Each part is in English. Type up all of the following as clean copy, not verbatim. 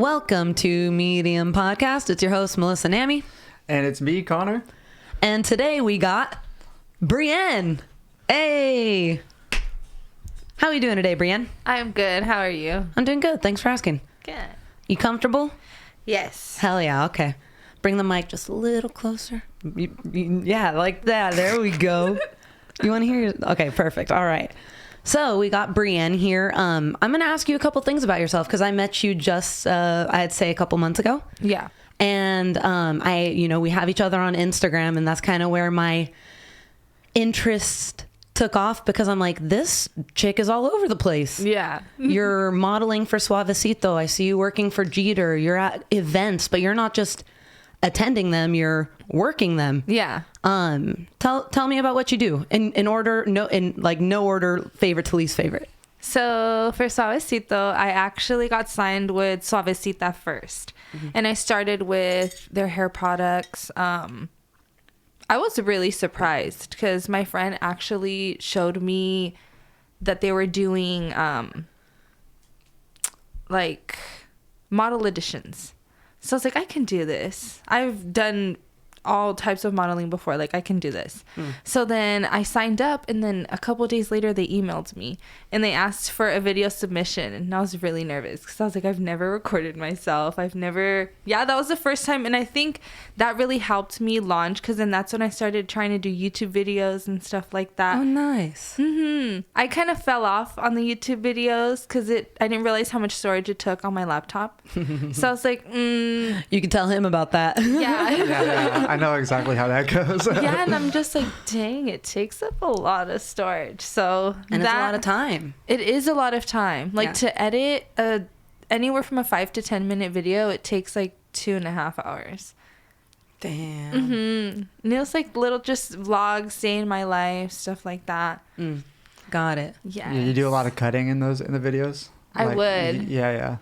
Welcome to Medium Podcast. It's your host, Melissa Nami. And it's me, Connor. And today we got Breann. Hey. How are you doing today, Breann? I'm good. How are you? I'm doing good. Thanks for asking. Good. You comfortable? Yes. Hell yeah. Okay. Bring the mic just a little closer. Yeah, like that. There we go. You want to hear? Okay, perfect. All right. So we got Breann here. I'm going to ask you a couple things about yourself because I met you just, I'd say a couple months ago. Yeah. And we have each other on Instagram, and that's kind of where my interest took off because I'm like, this chick is all over the place. Yeah. You're modeling for Suavecito. I see you working for Jeeter. You're at events, but you're not just attending them, you're working them. Yeah. Tell me about what you do in order, no order, favorite to least favorite. So for Suavecito, I actually got signed with Suavecita first. Mm-hmm. And I started with their hair products. I was really surprised because my friend actually showed me that they were doing like model editions. So I was like, I can do this. I've done all types of modeling before. Like, I can do this. So then I signed up, and then a couple of days later, they emailed me, and they asked for a video submission, and I was really nervous because I was like, I've never recorded myself. Yeah, that was the first time, and I think that really helped me launch because then that's when I started trying to do YouTube videos and stuff like that. Oh, nice. I kind of fell off on the YouTube videos because I didn't realize how much storage it took on my laptop. So I was like, You can tell him about that. yeah. Yeah, I know exactly how that goes. Yeah, and I'm just like, dang, it takes up a lot of storage. So And it's a lot of time. It is a lot of time. Like, Yeah. to edit anywhere from a 5 to 10 minute video, it takes like 2.5 hours. Damn. And it was like little just vlogs, day in my life, stuff like that. Got it. Yeah. You do a lot of cutting in the videos? I would. Yeah.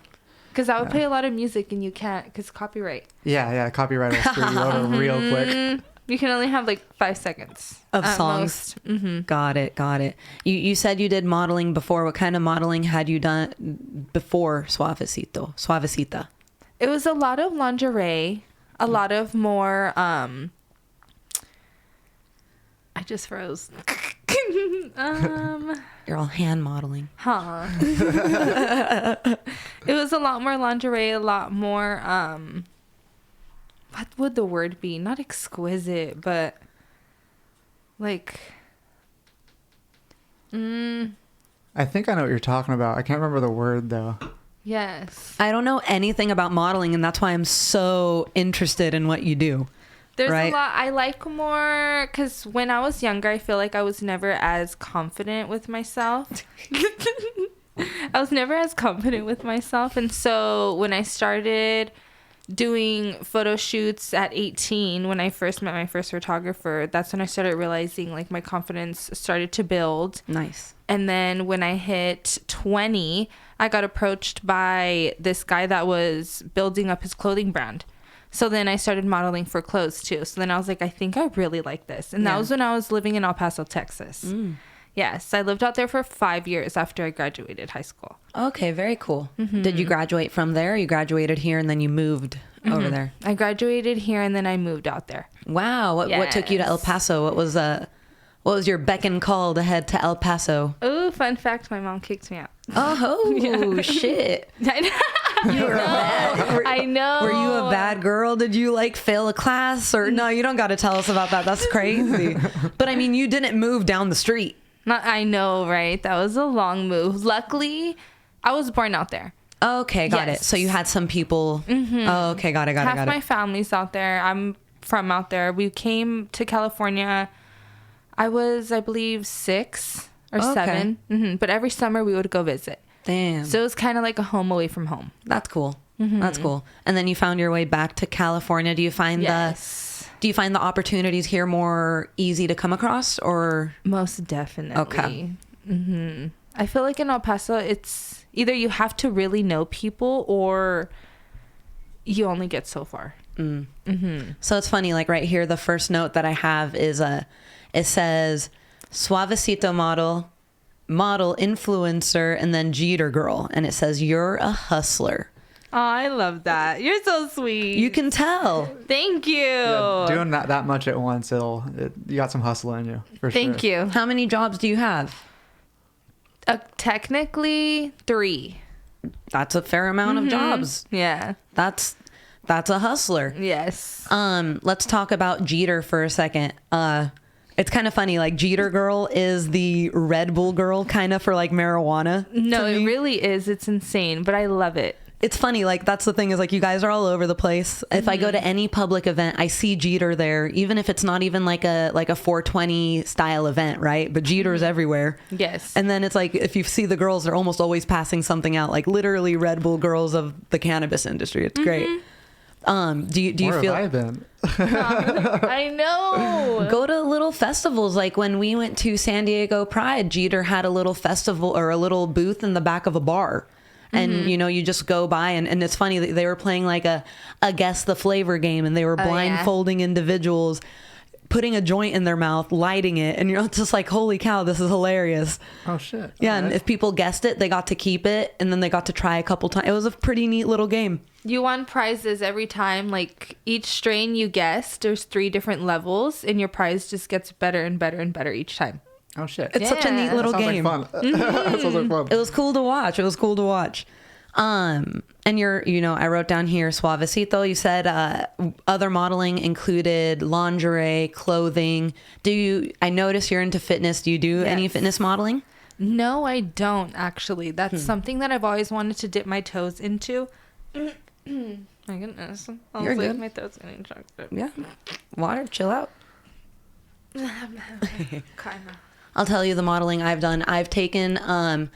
Because I would play a lot of music and you can't because copyright. Yeah. Copyright will screw you over real quick. You can only have like 5 seconds Of at songs. most. Got it. You said you did modeling before. What kind of modeling had you done before Suavecita? It was a lot of lingerie, a lot of more, I just froze. You're all hand modeling. It was a lot more lingerie, a lot more, what would the word be? Not exquisite, but like, I think I know what you're talking about. I can't remember the word, though. yes. I don't know anything about modeling, and that's why I'm so interested in what you do. There's right? a lot I like more because when I was younger, I feel like I was never as confident with myself. I was never as confident with myself. And so when I started doing photo shoots at 18, when I first met my first photographer, that's when I started realizing like my confidence started to build. Nice. And then when I hit 20, I got approached by this guy that was building up his clothing brand. So then I started modeling for clothes too. So then I was like, I think I really like this. And that was when I was living in El Paso, Texas. Yes, I lived out there for 5 years after I graduated high school. Okay, very cool. Did you graduate from there? You graduated here and then you moved over there? I graduated here and then I moved out there. Wow. What took you to El Paso? What was your beck and call to head to El Paso? Oh, fun fact, my mom kicked me out. Oh, shit. I know. Were you a bad girl? Did you like fail a class? Or no, you don't got to tell us about that. That's crazy. But I mean, you didn't move down the street. I know, right? That was a long move. Luckily, I was born out there. Okay, got it. So you had some people. Oh, okay, got it. Half my family's out there. I'm from out there. We came to California. I was, I believe, 6 or 7. But every summer we would go visit. Damn. So it was kind of like a home away from home. That's cool. That's cool. And then you found your way back to California. Do you find the opportunities here more easy to come across, or? Most definitely. Okay. I feel like in El Paso, it's either you have to really know people or you only get so far. So it's funny, like right here, the first note that I have is it says Suavecito model, influencer, and then Jeeter girl. And it says, you're a hustler. I love that. You're so sweet. You can tell. Thank you. Yeah, doing that much at once, you got some hustle in you, for sure. Thank you. How many jobs do you have? Technically 3. That's a fair amount of jobs. Yeah. That's a hustler. Yes. Let's talk about Jeeter for a second. It's kind of funny. Like Jeeter girl is the Red Bull girl, kind of for like marijuana. No, to it me. really is. It's insane, but I love it. It's funny. Like that's the thing is like you guys are all over the place. If I go to any public event, I see Jeeter there, even if it's not even like a 420 style event, right? But Jeeter's everywhere. Yes. And then it's like if you see the girls, they're almost always passing something out, like literally Red Bull girls of the cannabis industry. It's great. Do you Where feel? have I been? I know. Go to little festivals. Like when we went to San Diego Pride, Jeeter had a little festival or a little booth in the back of a bar. And, you just go by and it's funny that they were playing like a guess the flavor game and they were blindfolding individuals, putting a joint in their mouth, lighting it. And you're just like, holy cow, this is hilarious. Oh, shit. Yeah. All And right. if people guessed it, they got to keep it. And then they got to try a couple times. It was a pretty neat little game. You won prizes every time. Like each strain you guessed, there's 3 different levels, and your prize just gets better and better and better each time. Oh, shit. It's such a neat Yeah. little Sounds game. like fun. That sounds like fun. It was cool to watch. And I wrote down here, Suavecito, you said other modeling included lingerie, clothing. I notice you're into fitness. Do you do any Yes. fitness modeling? No, I don't actually. That's something that I've always wanted to dip my toes into. My goodness. You're good. My throat's getting choked up. Yeah. Water, chill out. Kinda. I'll tell you the modeling I've done. I've taken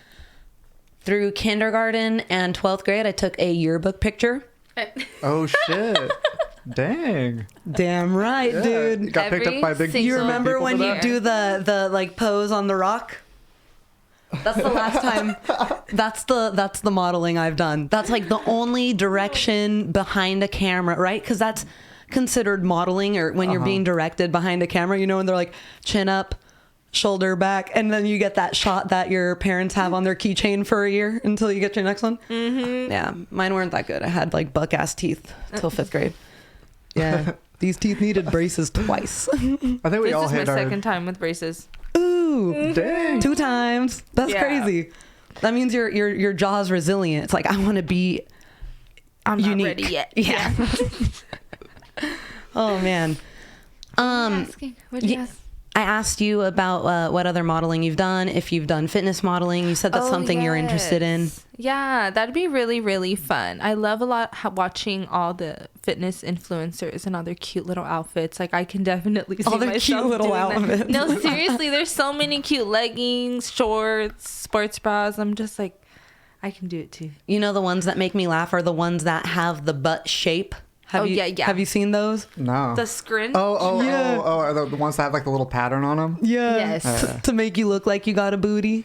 through kindergarten and 12th grade, I took a yearbook picture. Oh, shit. Dang. Damn right, Yeah. dude. You got picked up by big Every You single remember people when for you that? do the like pose on the rock? That's the last time. That's the modeling I've done. That's like the only direction behind a camera, right? Because that's considered modeling, or when you're being directed behind a camera, when they're like chin up, shoulder back, and then you get that shot that your parents have on their keychain for a year until you get your next one. Yeah, mine weren't that good. I had like buck ass teeth till 5th grade. Yeah, these teeth needed braces twice. I think we This all is my hit our... second time with braces. Ooh, Dang. 2 times. That's Yeah. crazy. That means your jaw's resilient. It's like I want to be I'm not unique. ready yet. Yeah. Oh man. Asking. What'd you Ye- ask? I asked you about what other modeling you've done. If you've done fitness modeling, you said that's something you're interested in. Yes. Yeah, that'd be really, really fun. I love a lot watching all the fitness influencers and all their cute little outfits. Like I can definitely see All their myself cute little doing that. outfits. No, seriously, there's so many cute leggings, shorts, sports bras. I'm just like, I can do it too. You know, the ones that make me laugh are the ones that have the butt shape. Have Oh, you, yeah. Have you seen those? No. The scrunch. Yeah. Are the ones that have like the little pattern on them? Yeah. Yes. To make you look like you got a booty.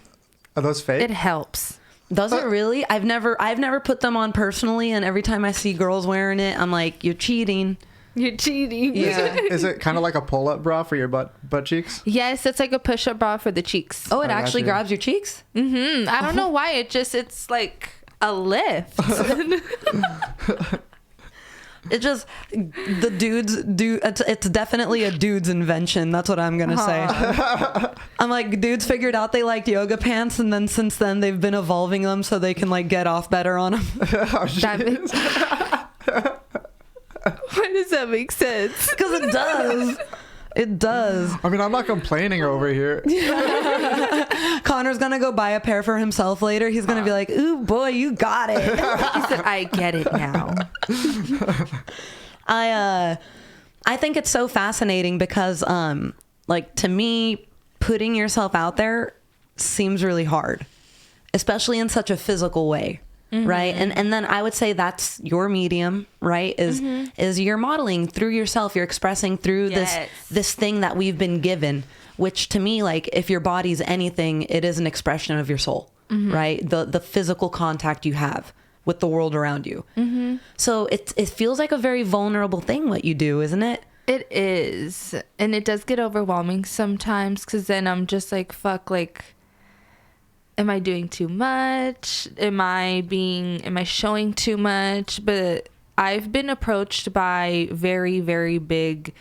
Are those fake? It helps. Does it really? I've never put them on personally, and every time I see girls wearing it, I'm like, you're cheating. You're cheating. Yeah. Is it kind of like a pull-up bra for your butt cheeks? Yes, it's like a push-up bra for the cheeks. Oh, it I got actually you. grabs your cheeks? I don't know why. It's like a lift. It just, the dudes do, it's definitely a dude's invention. That's what I'm going to say. I'm like, dudes figured out they liked yoga pants, and then since then they've been evolving them so they can like get off better on them. Oh, shit. That makes... Why does that make sense? Because it does. It does. I mean, I'm not complaining over here. Connor's going to go buy a pair for himself later. He's going to be like, ooh, boy, you got it. He said, I get it now. I think it's so fascinating because, like, to me, putting yourself out there seems really hard, especially in such a physical way. Right. And then I would say that's your medium, right? Is you're modeling through yourself. You're expressing through Yes. this thing that we've been given, which to me, like, if your body's anything, it is an expression of your soul, right? The physical contact you have with the world around you. So it feels like a very vulnerable thing what you do, isn't it? It is. And it does get overwhelming sometimes because then I'm just like, fuck, like, am I doing too much? Am I showing too much? But I've been approached by very, very big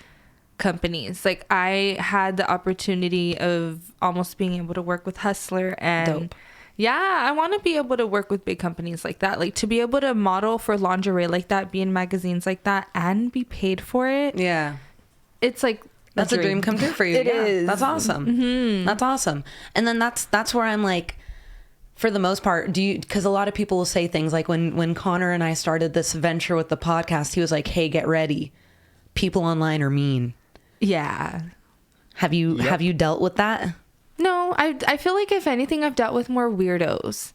companies. Like, I had the opportunity of almost being able to work with Hustler, and Dope. yeah, I want to be able to work with big companies like that. Like, to be able to model for lingerie like that, be in magazines like that, and be paid for it. Yeah. It's like That's a dream come true for you. It Yeah, is. That's awesome. That's awesome. And then that's where I'm like, for the most part, because a lot of people will say things like when Connor and I started this venture with the podcast, he was like, hey, get ready. People online are mean. Yeah. Have you dealt with that? No, I feel like if anything, I've dealt with more weirdos.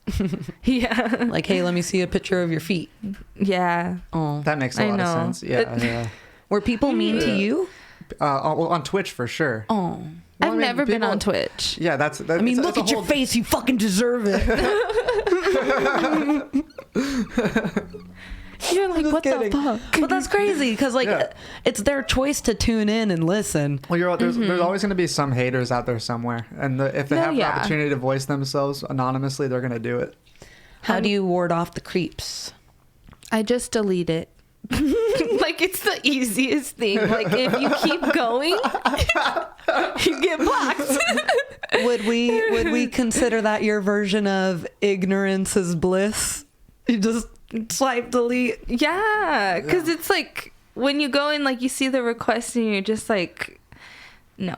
Yeah. Like, hey, let me see a picture of your feet. Yeah. Oh, That makes a lot of sense. Yeah, yeah. were people mean to you? Well, on Twitch for sure. Oh, I've never been on Twitch. Yeah, that's. I mean, look at your face. You fucking deserve it. You're like, Just what kidding. the fuck? But that's crazy because like Yeah. it's their choice to tune in and listen. Well, there's always going to be some haters out there somewhere, and if they No, have the yeah. opportunity to voice themselves anonymously, they're going to do it. How do you ward off the creeps? I just delete it. Like, it's the easiest thing. Like, if you keep going, you get blocked. Would we consider that your version of ignorance is bliss? You just swipe delete. Yeah, because it's like when you go in, like, you see the request and you're just like, no.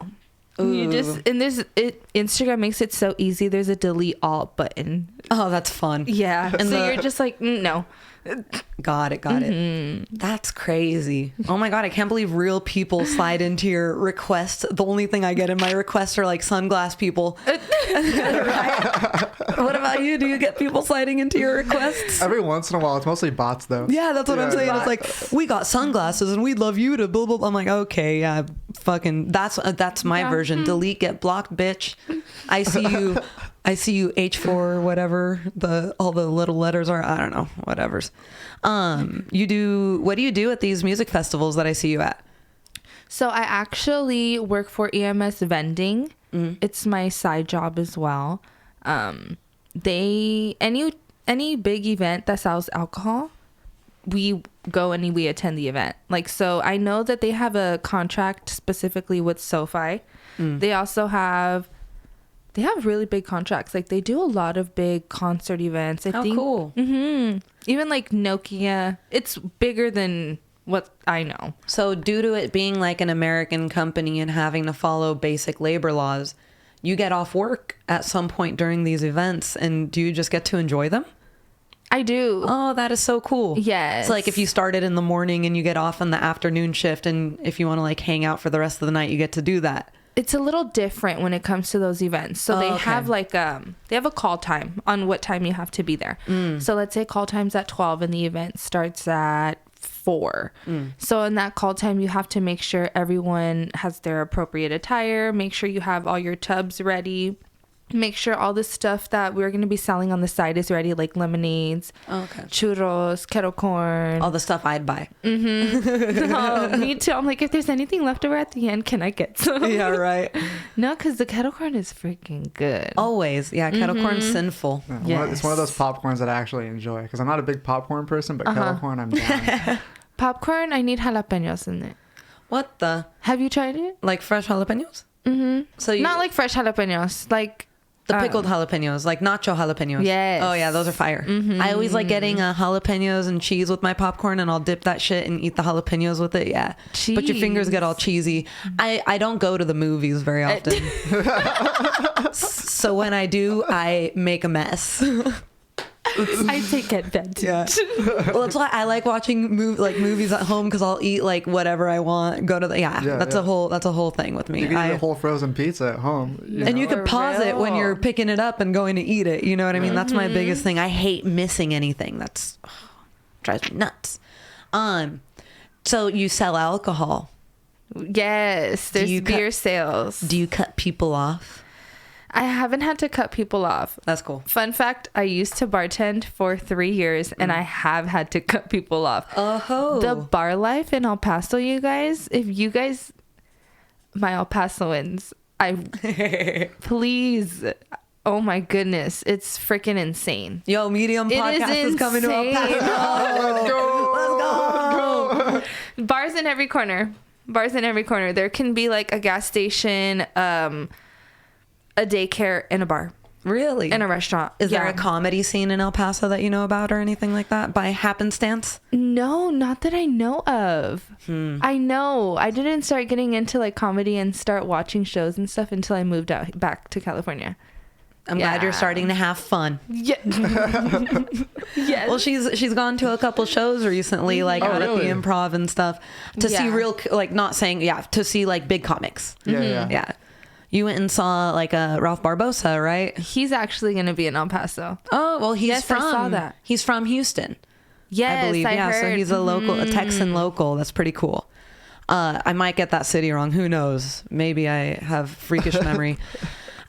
You just, and Instagram makes it so easy. There's a delete all button. Oh, that's fun. Yeah, and so you're just like, no. Got it. That's crazy. Oh my God, I can't believe real people slide into your requests. The only thing I get in my requests are like sunglass people. Right? What about you? Do you get people sliding into your requests? Every once in a while, it's mostly bots though. Yeah, that's what I'm saying. It's like, we got sunglasses and we'd love you to blah, blah, blah. I'm like, okay, yeah, fucking, that's my version. Delete, get blocked, bitch. I see you H4, whatever all the little letters are. I don't know, whatever's. What do you do at these music festivals that I see you at? So I actually work for EMS vending. It's my side job as well. Any big event that sells alcohol, we go and we attend the event. Like, so I know that they have a contract specifically with SoFi. They also have really big contracts. Like, they do a lot of big concert events. I think. Cool. Even like Nokia, it's bigger than what I know. So due to it being like an American company and having to follow basic labor laws, you get off work at some point during these events, and do you just get to enjoy them? I do. Oh, that is so cool. Yes. It's like if you started in the morning and you get off on the afternoon shift, and if you want to like hang out for the rest of the night, you get to do that. It's a little different when it comes to those events. So they have like they have a call time on what time you have to be there. So let's say call time's at 12 and the event starts at 4. So in that call time, you have to make sure everyone has their appropriate attire, make sure you have all your tubs ready, make sure all the stuff that we're going to be selling on the side is ready, like lemonades, churros, kettle corn. All the stuff I'd buy. Oh, me too. I'm like, if there's anything left over at the end, can I get some? Yeah, right. No, because the kettle corn is freaking good. Always. Yeah, kettle corn's sinful. Yeah, it's one of those popcorns that I actually enjoy, because I'm not a big popcorn person, but kettle corn, I'm down. Popcorn, I need jalapenos in it. What the? Have you tried it? Like fresh jalapenos? So you, Not like fresh jalapenos, like the pickled jalapenos, like nacho jalapenos. Yes. Oh yeah, those are fire. I always like getting jalapenos and cheese with my popcorn, and I'll dip that shit and eat the jalapenos with it. Yeah. But your fingers get all cheesy. I don't go to the movies very often. So when I do, I make a mess. I take advantage. Yeah. Well, that's why I like watching movies at home, because I'll eat like whatever I want. Go to the that's a whole thing with me. You can eat a whole frozen pizza at home. You can pause it when you're picking it up and going to eat it. You know what I mean? That's my biggest thing. I hate missing anything. That's drives me nuts. So you sell alcohol. Yes, there's beer sales. Do you cut people off? I haven't had to cut people off. That's cool. Fun fact, I used to bartend for 3 years, and I have had to cut people off. Oh. The bar life in El Paso, you guys, my El Pasoans, please, Oh my goodness, it's freaking insane. Yo, Medium It podcast is coming to El insane. Paso. Let's go. Bars in every corner. Bars in every corner. There can be like a gas station, a daycare, and a bar. Really? And a restaurant. Is there a comedy scene in El Paso that you know about or anything like that by happenstance? No, not that I know of. I know. I didn't start getting into like comedy and start watching shows and stuff until I moved out back to California. I'm glad you're starting to have fun. Yeah. Yes. Well, she's gone to a couple shows recently, like out at the Improv and stuff, to see real, like, not saying, to see like big comics. Yeah. You went and saw like a Ralph Barbosa, right? He's actually going to be in El Paso. Oh, well, I saw that. He's from Houston. Yes, I believe. heard. So he's a local, a Texan local. That's pretty cool. I might get that city wrong. Who knows? Maybe I have freakish memory.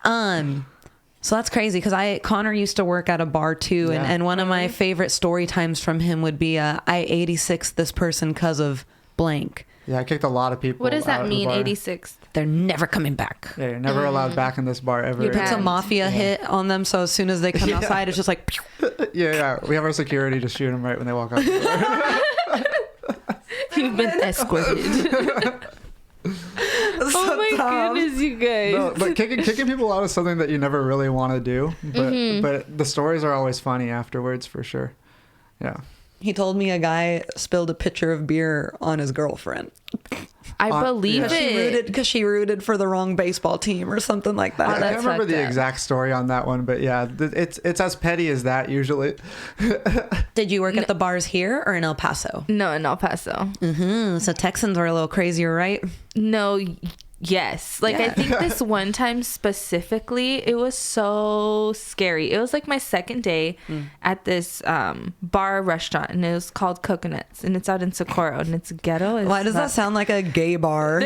So that's crazy because Connor used to work at a bar too, and one of my favorite story times from him would be I 86 this person because of blank. Yeah, I kicked a lot of people. What does out that of the mean, bar. 86th? They're never coming back. Yeah, you're never allowed back in this bar ever. You put some mafia hit on them, so as soon as they come outside, it's just like. Pew. Yeah. We have our security to shoot them right when they walk out the door. You've been escorted. Oh my goodness, you guys. No, but kicking people out is something that you never really want to do. But the stories are always funny afterwards, for sure. Yeah. He told me a guy spilled a pitcher of beer on his girlfriend. I believe it. Because she rooted for the wrong baseball team or something like that. I can't remember the exact story on that one, but yeah, it's as petty as that usually. Did you work at the bars here or in El Paso? No, in El Paso. So Texans are a little crazier, right? No, yes. Like, I think this one time specifically, it was so scary. It was like my second day at this bar restaurant, and it was called Coconuts, and it's out in Socorro, and it's ghetto. Why does that sound like a gay bar?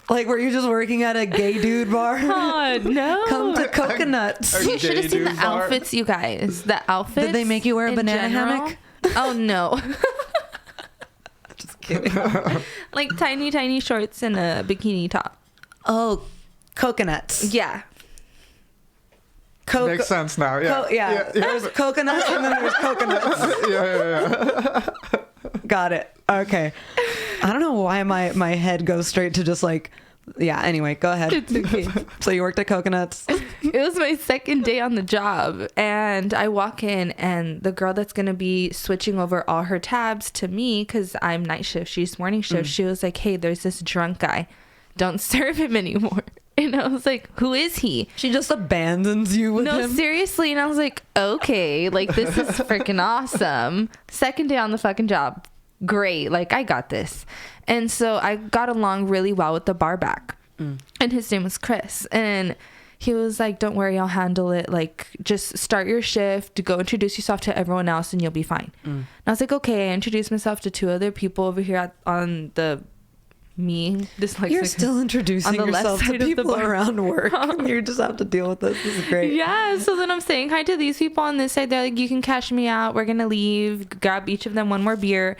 Like, were you just working at a gay dude bar? Oh, no. Come to Coconuts. You should have seen the outfits, you guys. The outfits. Did they make you wear a banana hammock? Oh, no. Just kidding. Like tiny shorts and a bikini top. Oh, Coconuts. Yeah. Makes sense now. Yeah. There's coconuts and then there's coconuts. Yeah. Got it. Okay. I don't know why my head goes straight to just like, anyway, go ahead. It's okay. So you worked at Coconuts? It was my second day on the job, and I walk in, and the girl that's going to be switching over all her tabs to me, because I'm night shift, she's morning shift, she was like, hey, there's this drunk guy. Don't serve him anymore. And I was like, who is he? She just abandons you with him? No, seriously. And I was like, okay, like, this is freaking awesome. Second day on the fucking job. Great. Like, I got this. And so I got along really well with the bar back. And his name was Chris. And he was like, don't worry, I'll handle it. Like, just start your shift, go introduce yourself to everyone else, and you'll be fine. And I was like, okay. I introduced myself to two other people over here on the dyslexic. You're still introducing yourself to people around work. You just have to deal with this. This is great. Yeah. So then I'm saying hi to these people on this side. They're like, you can cash me out. We're going to leave. Grab each of them one more beer.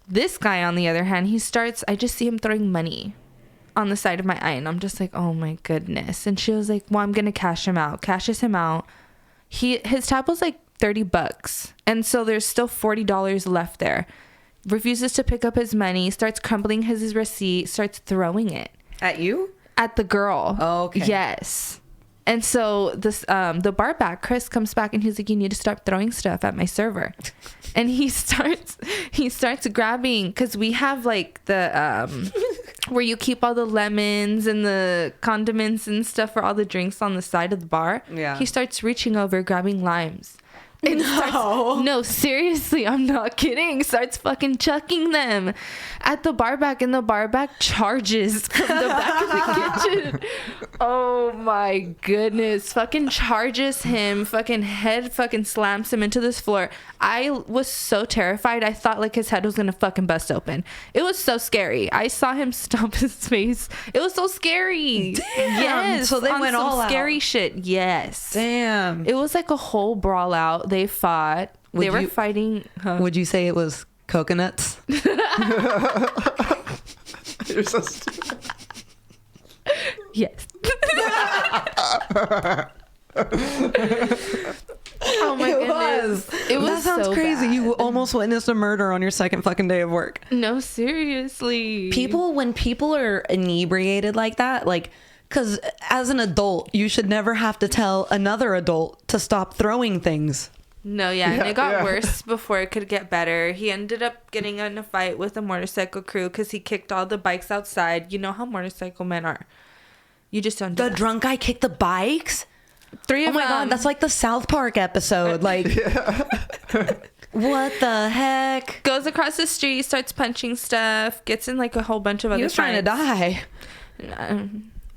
This guy, on the other hand, I just see him throwing money on the side of my eye, and I'm just like, oh my goodness. And she was like, well, I'm gonna cash him out. Cashes him out. His tab was like $30, and so there's still $40 left there. Refuses to pick up his money, starts crumpling his receipt, starts throwing it At you? at the girl. Oh, okay. Yes. And so this the bar back, Chris, comes back, and he's like, you need to start throwing stuff at my server. And he starts grabbing, because we have like the where you keep all the lemons and the condiments and stuff for all the drinks on the side of the bar. Yeah. He starts reaching over, grabbing limes. And no, seriously, I'm not kidding. Starts fucking chucking them at the bar back, and the bar back charges from the back of the kitchen. Oh my goodness. Fucking charges him. Fucking head fucking slams him into this floor. I was so terrified. I thought like his head was gonna fucking bust open. It was so scary. I saw him stomp his face. It was so scary. Damn. Yes. So they on went some all out. scary shit. Yes. Damn. It was like a whole brawl out. They fought. They were fighting. Would you say it was Coconuts? You're so stupid. Yes. Oh my goodness. It was That sounds so crazy. bad. You almost witnessed a murder on your second fucking day of work. No, seriously. When people are inebriated like that, like, because as an adult, you should never have to tell another adult to stop throwing things. No, and Yeah, it got yeah. worse before it could get better. He ended up getting in a fight with the motorcycle crew because he kicked all the bikes outside. You know how motorcycle men are. You just don't do The that. drunk guy kicked the bikes? Three Oh of my them. god, that's like the South Park episode. Like, what the heck? Goes across the street, starts punching stuff, gets in like a whole bunch of other He was trying to die.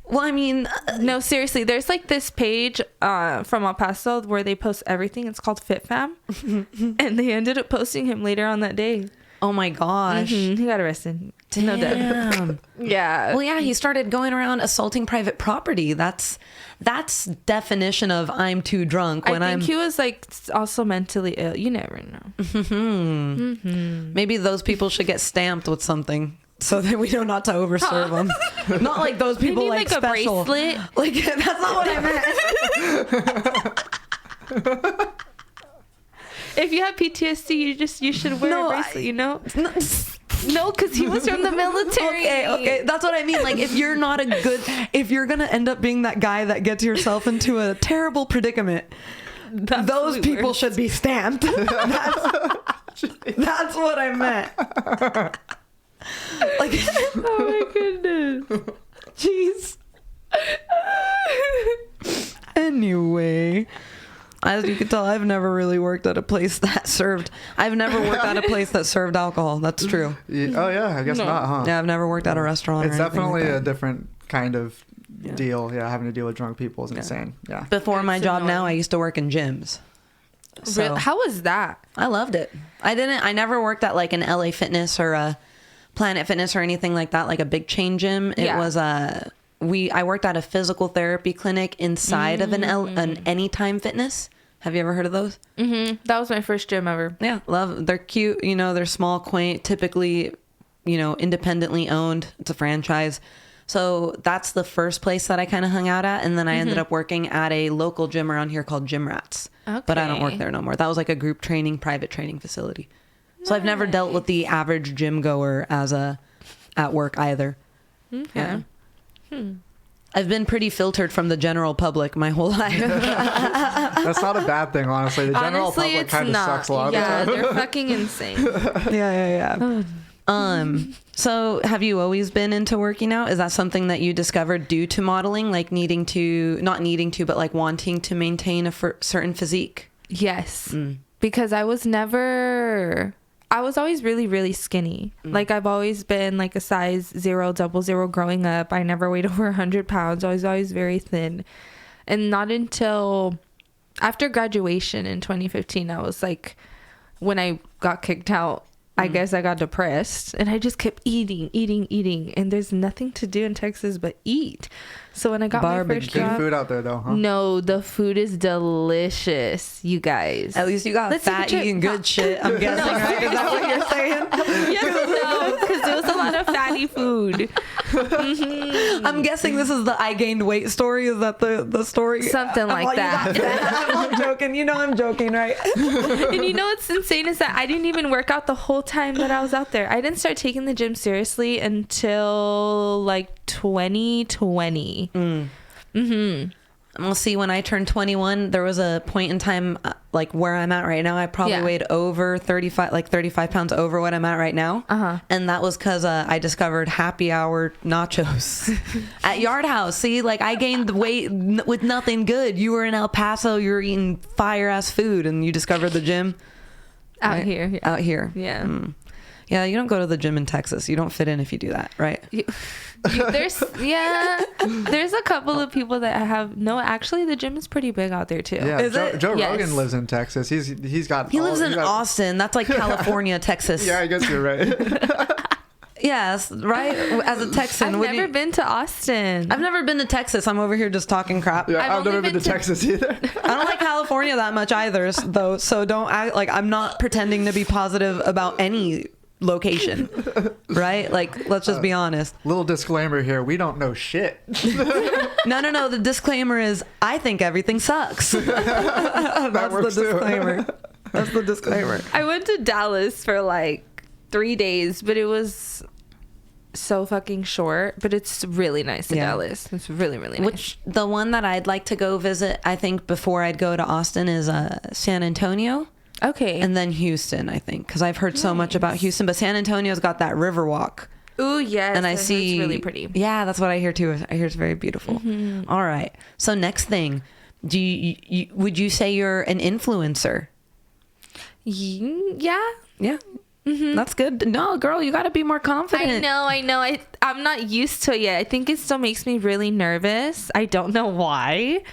Well, I mean, No, seriously. There's like this page from El Paso where they post everything. It's called FitFam. And they ended up posting him later on that day. oh my gosh. He got arrested. No doubt. Damn. Yeah. Well, yeah, he started going around assaulting private property. That's definition of I'm too drunk when I think he was like also mentally ill. You never know. Maybe those people should get stamped with something so that we know not to overserve them. Not like those people need, like like, a special. bracelet. Like that's not what I meant. If you have PTSD, you should wear No, a bracelet. I- You know. No, because he was from the military. Okay, that's what I mean. Like, if you're gonna end up being that guy that gets yourself into a terrible predicament, That's those the people worst. should be stamped. That's what I meant. Like, Oh my goodness. jeez. Anyway. As you can tell, I've never really worked at a place that served. I've never worked at a place that served alcohol. That's true. Oh yeah, I guess No. not, huh? Yeah, I've never worked at a restaurant. It's or anything definitely like a that. different kind of deal. Yeah, having to deal with drunk people is insane. Yeah. Before my It's job now, annoying. I used to work in gyms. So How was that? I loved it. I never worked at like an LA Fitness or a Planet Fitness or anything like that, like a big chain gym. It Yeah. was I worked at a physical therapy clinic inside of an Anytime Fitness. Have you ever heard of those? That was my first gym ever. Yeah, love. They're cute. You know, they're small, quaint, typically, you know, independently owned. It's a franchise. So that's the first place that I kind of hung out at. And then I ended up working at a local gym around here called Gym Rats. But I don't work Okay. there no more. That was like a group training, private training facility. So I've never dealt with the average gym goer at work either. Okay. Yeah. I've been pretty filtered from the general public my whole life. That's not a bad thing, honestly. The general Honestly, public it's kind of not. sucks a lot Yeah, of the time. they're fucking insane. Yeah. So have you always been into working out? Is that something that you discovered due to modeling, like not needing to, but like wanting to maintain a certain physique? Yes. Because I was always really, really skinny. Like I've always been like a size 0, 00 growing up. I never weighed over 100 pounds. I was always very thin. And not until after graduation in 2015, I was like, when I got kicked out, I guess I got depressed and I just kept eating. And there's nothing to do in Texas but eat. So when I got my first Good job, food out there, though, huh? no, the food is delicious, you guys. At least you got Let's take a fat trip. eating good shit. I'm guessing, right? Is that what you're saying? Yes, no, because there was a lot of fatty food. I'm guessing this is the I gained weight story. Is that the story? Something like you got that. fat. I'm joking. You know I'm joking, right? And you know what's insane is that I didn't even work out the whole time that I was out there. I didn't start taking the gym seriously until like 2020. We'll see. When I turned 21, there was a point in time, like where I'm at right now, I probably Yeah. weighed over 35 pounds over what I'm at right now. And that was because I discovered happy hour nachos at Yard House. See, like I gained the weight with nothing good. You were in El Paso, you were eating fire ass food, and you discovered the gym Out right? here. Yeah. Out here. Yeah. Yeah, you don't go to the gym in Texas. You don't fit in if you do that, right? There's a couple of people that have actually the gym is pretty big out there too. Yeah, Is it? Joe Yes. Rogan lives in Texas. He Lives in Austin. That's like California, Texas. Yeah, I guess you're right. Yes, right? As a Texan. I've would never been to Austin. I've never been to Texas. I'm over here just talking crap. Yeah, I've I've only never been been to to- Texas either. I don't like California that much either, though. So don't act like I'm not pretending to be positive about any location, right? Like, let's just be honest. Little disclaimer here: we don't know shit. No. The disclaimer is, I think everything sucks. That's the disclaimer. That's the disclaimer. I went to Dallas for like 3 days, but it was so fucking short. But it's really nice in Dallas. It's really, really nice. Which the one that I'd like to go visit, I think, before I'd go to Austin is San Antonio. Okay. And then Houston, I think, because I've heard so much about Houston, but San Antonio's got that river walk. Ooh, yes. And I see it's really pretty. Yeah, that's what I hear too. I hear it's very beautiful. All right. So next thing, do you would you say you're an influencer? Yeah. Yeah. That's good. No, girl, you got to be more confident. I know. I'm not used to it yet. I think it still makes me really nervous. I don't know why.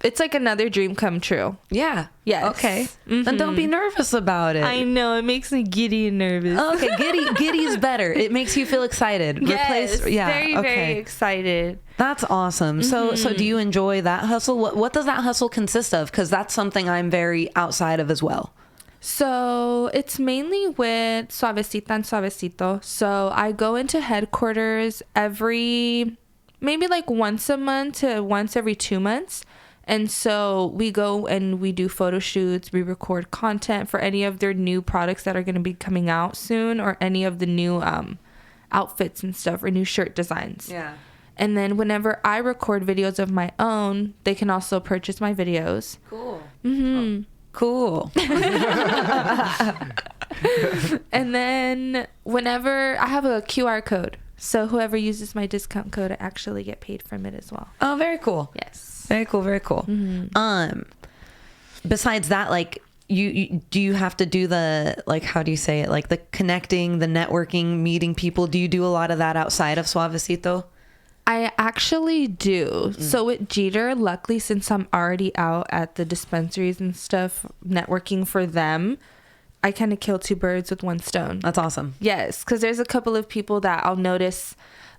It's like another dream come true. Yeah. Yes. Okay. Then don't be nervous about it. I know. It makes me giddy and nervous. Okay. Giddy's better. It makes you feel excited. Yes. Very excited. That's awesome. So do you enjoy that hustle? What does that hustle consist of? Because that's something I'm very outside of as well. So it's mainly with Suavecita and Suavecito. So I go into headquarters maybe like once a month to once every 2 months. And so we go and we do photo shoots, we record content for any of their new products that are going to be coming out soon, or any of the new outfits and stuff, or new shirt designs. Yeah. And then whenever I record videos of my own, they can also purchase my videos. Cool. Oh, cool. And then whenever I have a QR code, so whoever uses my discount code, I actually get paid from it as well. Oh, very cool. Yes. Very cool. Very cool. Besides that, like, you do you have to do the, like, how do you say it? Like the connecting, the networking, meeting people. Do you do a lot of that outside of Suavecito? I actually do. So with Jeeter, luckily, since I'm already out at the dispensaries and stuff, networking for them, I kind of kill two birds with one stone. That's awesome. Yes, because there's a couple of people that I'll notice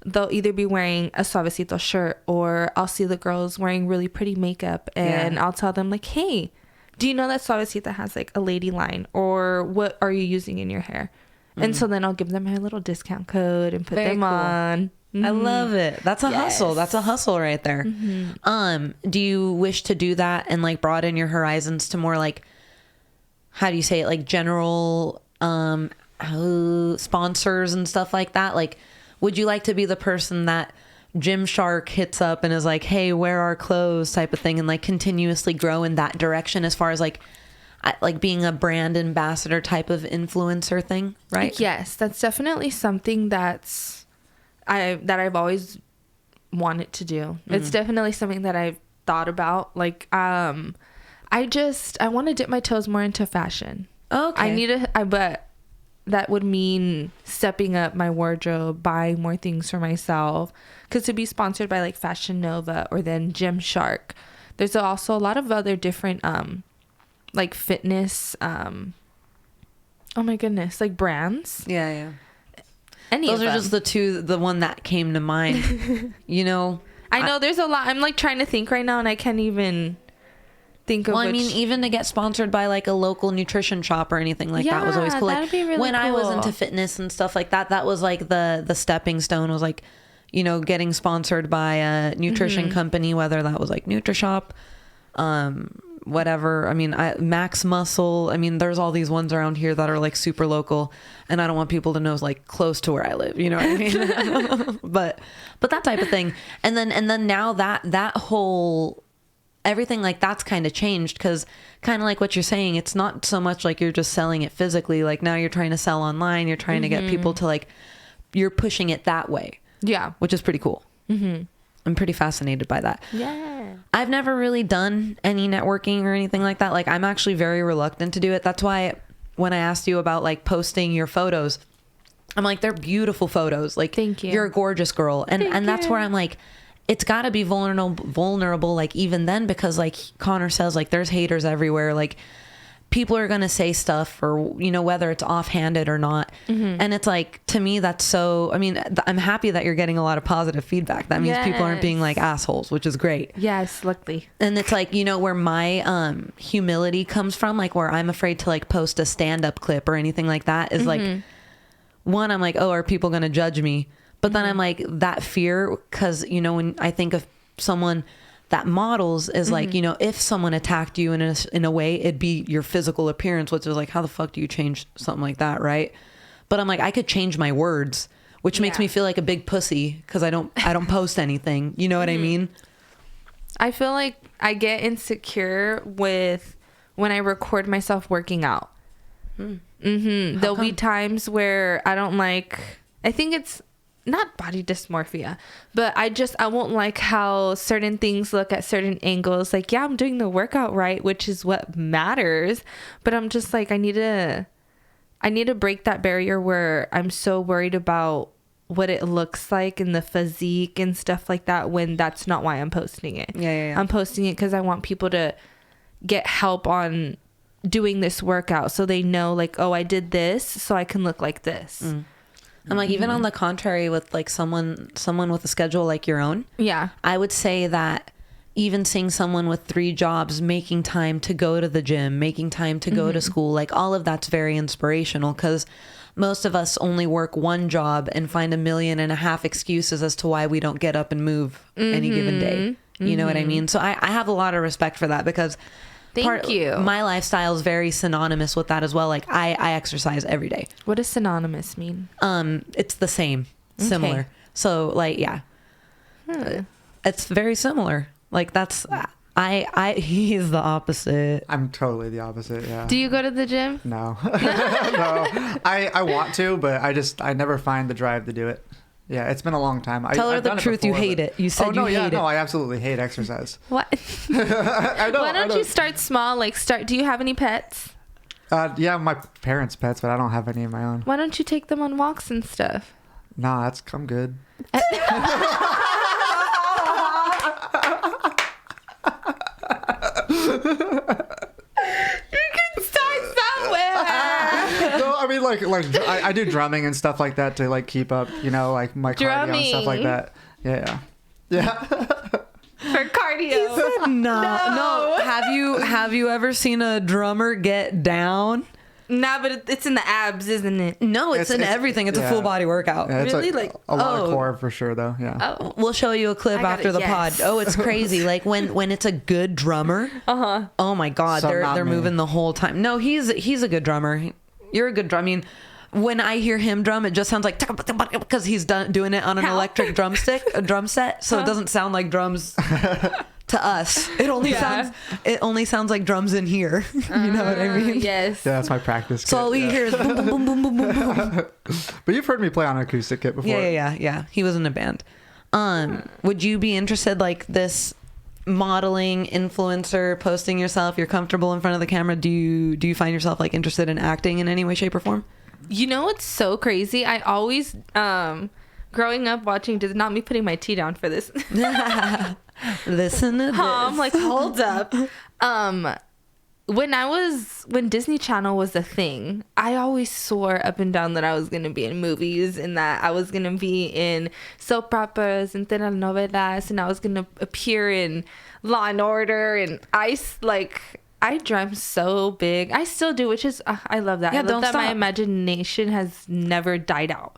they'll either be wearing a Suavecito shirt, or I'll see the girls wearing really pretty makeup, and I'll tell them like, hey, do you know that Suavecito has like a lady line, or what are you using in your hair? And so then I'll give them my little discount code and put them on. I love it. That's a hustle. That's a hustle right there. Do you wish to do that and like broaden your horizons to more like, how do you say it, like general sponsors and stuff like that? Like, would you like to be the person that Gymshark hits up and is like, hey, wear our clothes type of thing, and like continuously grow in that direction as far as like being a brand ambassador type of influencer thing, right? Yes, that's definitely something that I've always wanted to do. It's definitely something that I've thought about. Like, I want to dip my toes more into fashion. Okay. But that would mean stepping up my wardrobe, buying more things for myself. Because to be sponsored by like Fashion Nova or then Gymshark, there's also a lot of other different like fitness oh my goodness, like brands. Yeah. Those are just the one that came to mind. You know, I know there's a lot. I'm like trying to think right now, and I can't even think of. Well, I mean, even to get sponsored by like a local nutrition shop or anything like that was always cool. That'd be really when cool. I was into fitness and stuff like that, that was like the stepping stone, was like, you know, getting sponsored by a nutrition company, whether that was like NutriShop, whatever. I mean, Max Muscle. I mean, there's all these ones around here that are like super local, and I don't want people to know like close to where I live. You know what I mean? but that type of thing. And then now that whole everything like that's kind of changed, because kind of like what you're saying, it's not so much like you're just selling it physically. Like now you're trying to sell online. You're trying to get people to like, you're pushing it that way. Yeah, which is pretty cool. I'm pretty fascinated by that. Yeah. I've never really done any networking or anything like that. Like, I'm actually very reluctant to do it. That's why when I asked you about like posting your photos, I'm like, they're beautiful photos. Like, thank you. You're a gorgeous girl. And that's where I'm like, it's got to be vulnerable, like even then, because like Connor says, like there's haters everywhere. Like, people are going to say stuff, or, you know, whether it's offhanded or not. And it's like, to me, that's so, I mean, I'm happy that you're getting a lot of positive feedback. That means people aren't being like assholes, which is great. Yes, luckily. And it's like, you know, where my humility comes from, like where I'm afraid to like post a stand-up clip or anything like that is like, one, I'm like, oh, are people going to judge me? But then I'm like, that fear, because, you know, when I think of someone that models is like, you know, if someone attacked you in a way, it'd be your physical appearance, which is like, how the fuck do you change something like that, right? But I'm like, I could change my words, which makes me feel like a big pussy because I don't post anything. You know what I mean? I feel like I get insecure with when I record myself working out. There'll be times where I don't like, I think it's not body dysmorphia, but I won't like how certain things look at certain angles. Like, yeah, I'm doing the workout right, which is what matters. But I'm just like, I need to break that barrier where I'm so worried about what it looks like and the physique and stuff like that, when that's not why I'm posting it. I'm posting it because I want people to get help on doing this workout, so they know like, oh, I did this so I can look like this. I'm like, even on the contrary, with like someone with a schedule like your own, I would say that even seeing someone with 3 jobs, making time to go to the gym, making time to go to school, like all of that's very inspirational, because most of us only work one job and find 1.5 million excuses as to why we don't get up and move any given day. You know what I mean? So I have a lot of respect for that, because Thank you. My lifestyle is very synonymous with that as well. Like I exercise every day. What does synonymous mean? It's the same, similar. So like, it's very similar. Like that's, he's the opposite. I'm totally the opposite. Yeah. Do you go to the gym? No. No. I want to, but I never find the drive to do it. Yeah, it's been a long time. Tell her I've the done it truth. You before, hate but- it. You said you hate it. No, I absolutely hate exercise. What? I don't. Why don't you start small? Like do you have any pets? Yeah, my parents' pets, but I don't have any of my own. Why don't you take them on walks and stuff? Nah, I'm good. No, I mean like I do drumming and stuff like that to like keep up, you know, like my cardio and stuff like that. Yeah. For cardio. No. Have you ever seen a drummer get down? Nah, but it's in the abs, isn't it? No, it's in everything. It's a full body workout. Yeah, it's Really? like Like, a lot of core for sure, though. Yeah. Oh. We'll show you a clip after the pod. Oh, it's crazy. Like when it's a good drummer. Oh my God, So not they're me. moving the whole time. No, he's a good drummer. You're a good drummer. I mean, when I hear him drum, it just sounds like, because he's doing it on an electric drum set, so it doesn't sound like drums to us. It only sounds like drums in here. You know what I mean? Yes. Yeah, that's my practice kit. So all we hear is boom, boom, boom, boom, boom, boom, boom. But you've heard me play on an acoustic kit before. Yeah. He was in a band. Would you be interested, like this modeling influencer, posting yourself? You're comfortable in front of the camera. Do you find yourself like interested in acting in any way, shape, or form? You know what's so crazy? I always, growing up watching, not me putting my tea down for this. Listen to this. I'm like, hold up. When Disney Channel was a thing, I always swore up and down that I was going to be in movies and that I was going to be in soap operas and telenovelas, and I was going to appear in Law and Order, and I dream so big. I still do, which is, I love that. Yeah, I love don't that my stop. imagination has never died out.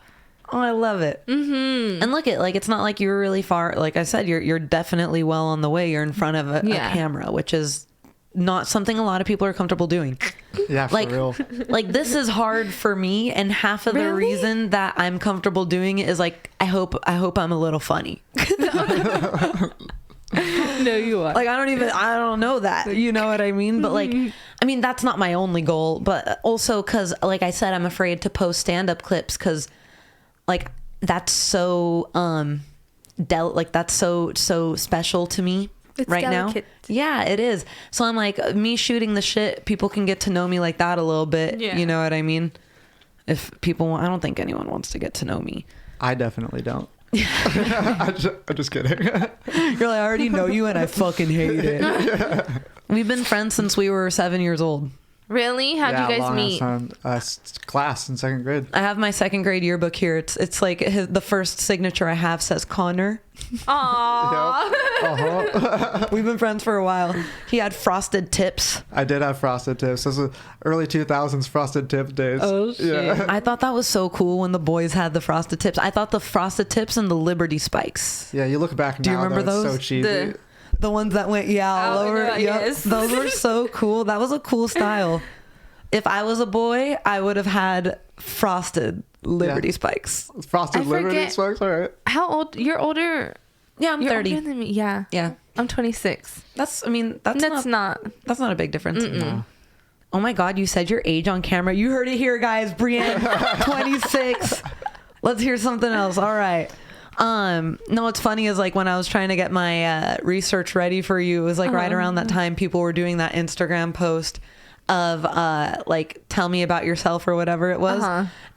Oh, I love it. Mm-hmm. And look at, like, it's not like you were really far. Like I said, you're definitely well on the way. You're in front of a camera, which is not something a lot of people are comfortable doing. Yeah, for real. Like this is hard for me, and half of the reason that I'm comfortable doing it is like I hope I'm a little funny. No, you are. Like I don't know that, you know what I mean? But like, I mean, that's not my only goal, but also because, like I said, I'm afraid to post stand-up clips because, like, that's so that's so special to me. It's right delicate. now. Yeah, it is. So I'm like, me shooting the shit, people can get to know me like that a little bit. Yeah. You know what I mean? If people want, I don't think anyone wants to get to know me. I definitely don't. I'm just kidding. You're like, I already know you and I fucking hate it. We've been friends since we were 7 years old. Really? How'd you guys meet? Class in 2nd grade. I have my 2nd grade yearbook here. It's like the first signature I have says Connor. Aww. Yep. We've been friends for a while. He had frosted tips. I did have frosted tips. This was early 2000s frosted tip days. Oh, shit. Yeah. I thought that was so cool when the boys had the frosted tips. I thought the frosted tips and the Liberty Spikes. Yeah, you look back now, Do you remember though, it's those? so cheesy. The ones that went, all Oh, over. no, Yep. yes. Those were so cool. That was a cool style. If I was a boy, I would have had frosted Liberty Spikes. Frosted I Liberty forget- Spikes, all right. How old? You're older. Yeah, I'm You're 30. older than me. Yeah. Yeah. I'm 26. That's That's not. That's not a big difference. No. Oh my God, you said your age on camera. You heard it here, guys. Breann, 26. Let's hear something else. All right. No, what's funny is like when I was trying to get my research ready for you, it was like right around that time people were doing that Instagram post of like tell me about yourself or whatever it was.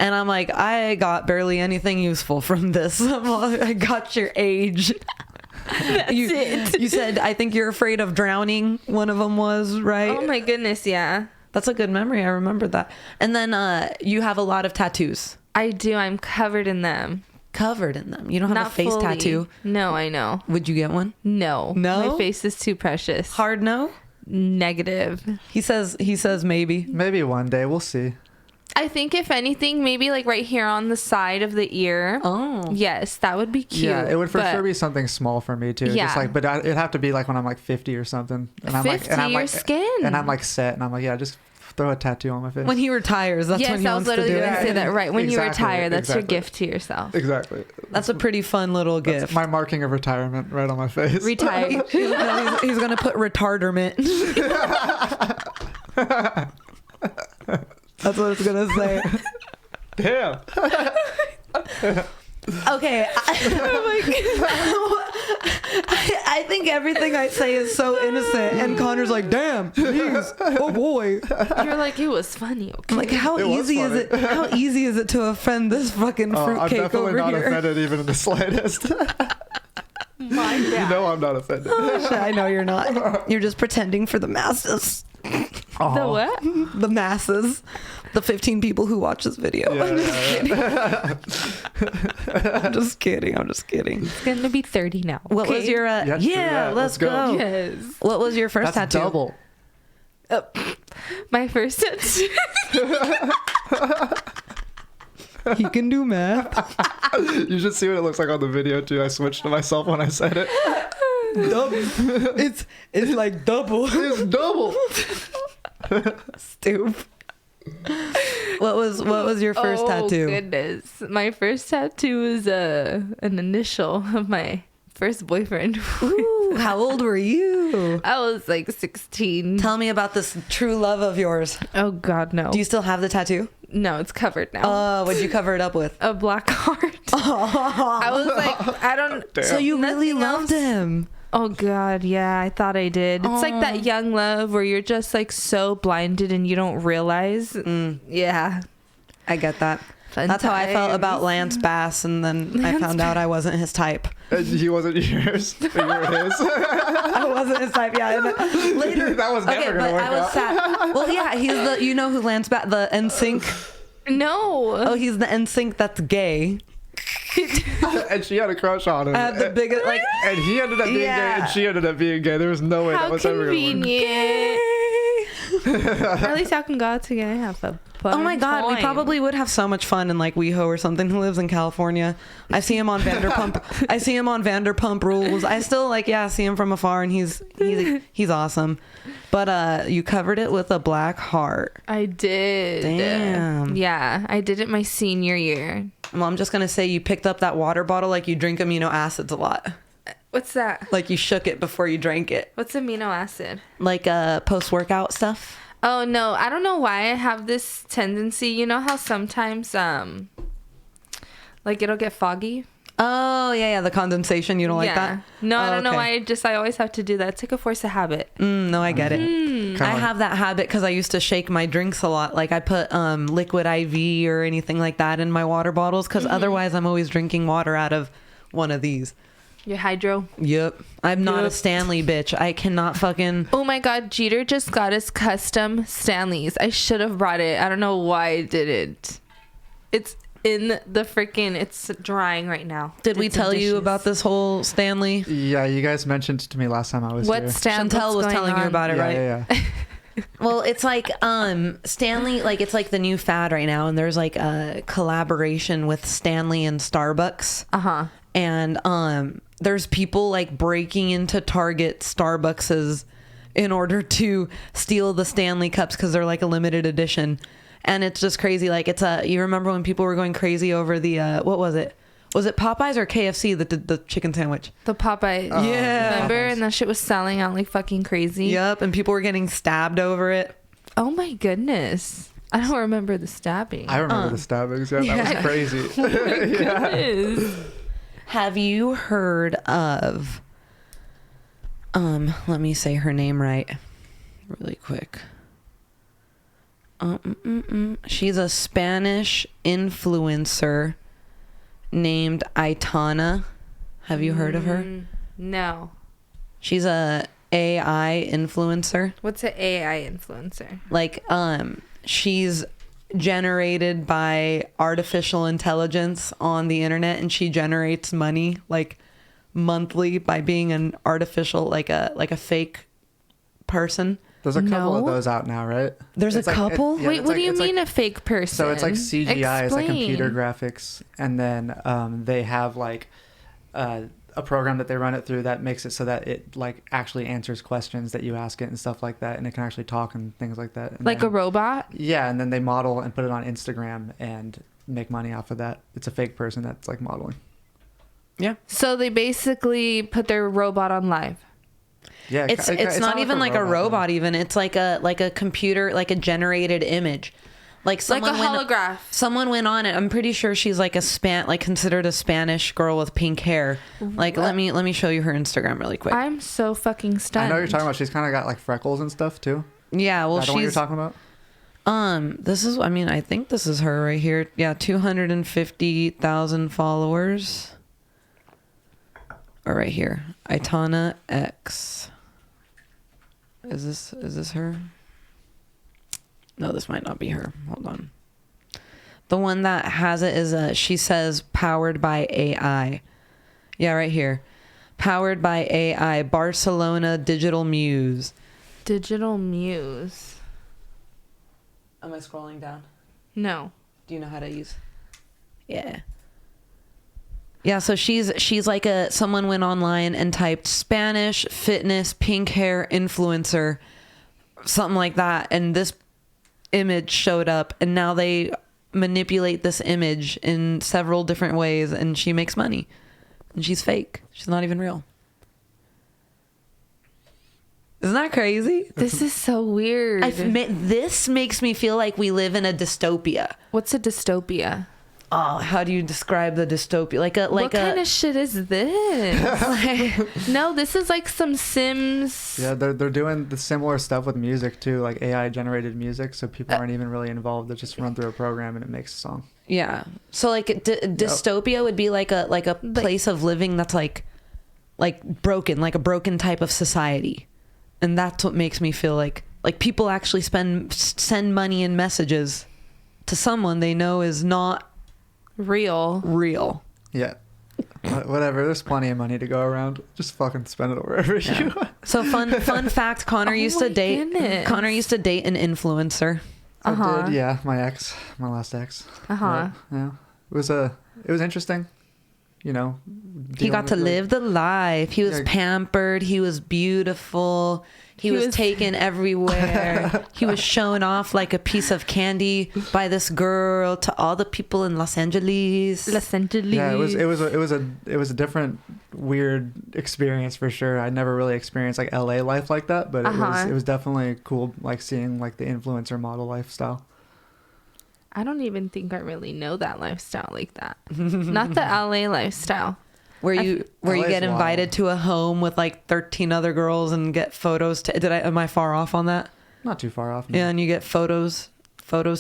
And I'm like, I got barely anything useful from this. I got your age. You said I think you're afraid of drowning. One of them was, right? Oh my goodness, yeah. That's a good memory. I remember that. And then you have a lot of tattoos. I do. I'm covered in them. Covered in them. You don't have Not a face fully. tattoo. No, I know. Would you get one? No. No? My face is too precious. Hard no? Negative. He says maybe. Maybe one day. We'll see. I think if anything, maybe like right here on the side of the ear. Oh. Yes, that would be cute. Yeah, it would for but sure be something small for me too. Yeah. Just like, but it'd have to be like when I'm like 50 or something. And I'm 50, like, your skin. And I'm like set, and I'm like, yeah, just throw a tattoo on my face. When he retires, that's when Yes, he I wants was to literally do going to it. say that right. When you Exactly, retire, that's your exactly. gift to yourself. Exactly. That's a pretty fun little That's gift. my marking of retirement right on my face. Retire. No, he's going to put retarderment. That's what it's going to say. Damn. Okay. I think everything I say is so innocent, and Connor's like, "Damn, jeez, oh boy." You're like, it was funny. Okay. I'm like, how It was easy is it? How easy is it to offend this fucking I'm fruitcake definitely over not here? offended even in the slightest. My You God. know I'm not offended. I know you're not. You're just pretending for the masses. The what? The masses. The 15 people who watch this video. Yeah, I'm just kidding. I'm just kidding. It's going to be 30 now. What was okay? your Yeah, true that. let's Let's go. go. Yes. What was your first That's tattoo? double. My first tattoo. He can do math. You should see what it looks like on the video too. I switched to myself when I said it. It's like double. It's double. Stupid. What was your first tattoo? Oh goodness. My first tattoo was an initial of my first boyfriend. Ooh, how old were you? I was like 16. Tell me about this true love of yours. Oh God, no. Do you still have the tattoo? No, it's covered now. What'd you cover it up with? A black heart. I was like, I don't. Damn. So you really Nothing loved else? him. Oh God, yeah, I thought I did. It's like that young love where you're just like so blinded and you don't realize. Yeah. I get that. Fun That's how I felt times. about Lance Bass, and then I found out I wasn't his type. He wasn't yours, but you were his. I wasn't his type. Yeah. And then later, That was never gonna work I was out. sad. Well, yeah, he's the. You know who Lance Bass? The NSYNC. No. Oh, he's the NSYNC that's gay. And she had a crush on him. I had the biggest like. And he ended up being gay, Yeah. and she ended up being gay. There was no way How that was ever going to work. convenient. At least y'all can go out together and have a fun Oh my God, we time. probably would have so much fun in like WeHo or something. He lives in California. I see him on Vanderpump. I see him on Vanderpump Rules. I still see him from afar, and he's awesome. But you covered it with a black heart. I did. Damn. Yeah, I did it my senior year. Well, I'm just gonna say you picked up that water bottle like you drink amino acids a lot. What's that? Like you shook it before you drank it. What's amino acid? Like post-workout stuff. Oh no, I don't know why I have this tendency. You know how sometimes like it'll get foggy? Oh yeah, the condensation. You don't like that? No, I Oh, don't know okay. why. I always have to do that. It's like a force of habit. No, I get it. Kinda I like- have that habit because I used to shake my drinks a lot. Like I put liquid IV or anything like that in my water bottles because otherwise I'm always drinking water out of one of these. Your hydro. Yep. I'm not a Yep. Stanley bitch. I cannot fucking. Oh my god, Jeeter just got us custom Stanleys. I should have brought it. I don't know why I didn't. It's in the freaking. It's drying right now. Did we It's in tell you dishes. about this whole Stanley? Yeah, you guys mentioned it to me last time I was What here. Stan? Chantel was what's telling going you on? about it, right? Yeah. Well, it's like Stanley, like it's like the new fad right now, and there's like a collaboration with Stanley and Starbucks. Uh-huh. And there's people like breaking into Target Starbucks's in order to steal the Stanley cups because they're like a limited edition. And it's just crazy. Like it's you remember when people were going crazy over the what was it? Was it Popeyes or KFC that did the chicken sandwich? The Popeye. Yeah. Remember? And that shit was selling out like fucking crazy. Yep, and people were getting stabbed over it. Oh my goodness. I don't remember the stabbing. I remember the stabbings. Yeah, that was crazy. Goodness. Have you heard of let me say her name right really quick. She's a Spanish influencer named Aitana. Have you heard of her? No. She's a AI influencer. What's an AI influencer? Like she's generated by artificial intelligence on the internet, and she generates money like monthly by being an artificial like a fake person. There's a couple of No. those out now, right? There's It's a like- couple? Wait, it's what do you it's mean a fake person? So it's like CGI, it's like computer Explain. graphics, and then they have like a program that they run it through that makes it so that it like actually answers questions that you ask it and stuff like that, and it can actually talk and things like that. And Like then, a robot? yeah, and then they model and put it on Instagram and make money off of that. It's a fake person that's like modeling. Yeah. So they basically put their robot on live. Yeah, It's not even like a robot even. It's like a computer, like a generated image. Like someone Like a holograph. Someone went on it. I'm pretty sure she's like considered a Spanish girl with pink hair. Like let me show you her Instagram really quick. I'm so fucking stunned. I know what you're talking about. She's kind of got like freckles and stuff too. Yeah, well Is that the one you're she's talking about? this is I think this is her right here. Yeah, 250,000 followers. Or right here. Aitana X. Is this her? No, this might not be her. Hold on. The one that has it is she says powered by AI. Yeah, right here. Powered by AI, Barcelona Digital Muse. Digital Muse. Am I scrolling down? No. Do you know how to use? Yeah. Yeah, so she's like someone went online and typed Spanish fitness pink hair influencer, something like that, and this image showed up, and now they manipulate this image in several different ways, and she makes money, and she's fake. She's not even real. Isn't that crazy? This is so weird. This makes me feel like we live in a dystopia. What's a dystopia? Oh, how do you describe the dystopia? What kind of shit is this? No, this is like some Sims. Yeah, they're doing the similar stuff with music too, like AI generated music. So people aren't even really involved. They just run through a program and it makes a song. Yeah. So like dystopia would be like a place of living that's like broken, like a broken type of society. And that's what makes me feel like people actually send money and messages to someone they know is not real. Yeah. Whatever. There's plenty of money to go around. Just fucking spend it wherever you want. So fun fact, Connor used to date an influencer. I did, yeah. My last ex. Uh-huh. Yeah. It was interesting. You know, He got to live the life. He was pampered. He was beautiful. He was taken everywhere. He was shown off like a piece of candy by this girl to all the people in Los Angeles. Yeah, it was a different weird experience for sure. I never really experienced like LA life like that, but it was definitely cool, like seeing like the influencer model lifestyle. I don't even think I really know that lifestyle like that. Not the LA lifestyle. Where you get invited to a home with like 13 other girls and get photos. Am I far off on that? Not too far off. No. Yeah, and you get photos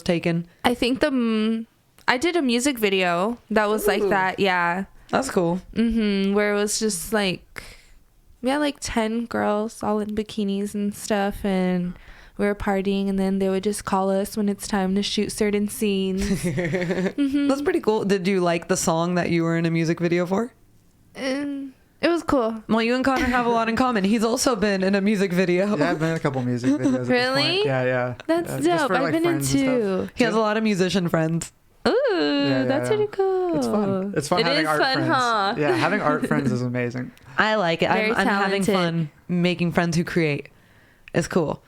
taken. I think I did a music video that was like that. Yeah. That's cool. Where it was just like, yeah, like 10 girls all in bikinis and stuff, and we were partying, and then they would just call us when it's time to shoot certain scenes. That's pretty cool. Did you like the song that you were in a music video for? And it was cool. Well, you and Connor have a lot in common. He's also been in a music video. Yeah, I've been in a couple music videos. At Really? This point. Yeah. That's Just dope. for, I've been in friends and two. stuff. He has a lot of musician friends. Ooh, that's pretty cool. It's fun. It's fun It having is art fun, friends. huh? Yeah, having art friends is amazing. I like it. Very I'm having talented. fun making friends who create. It's cool.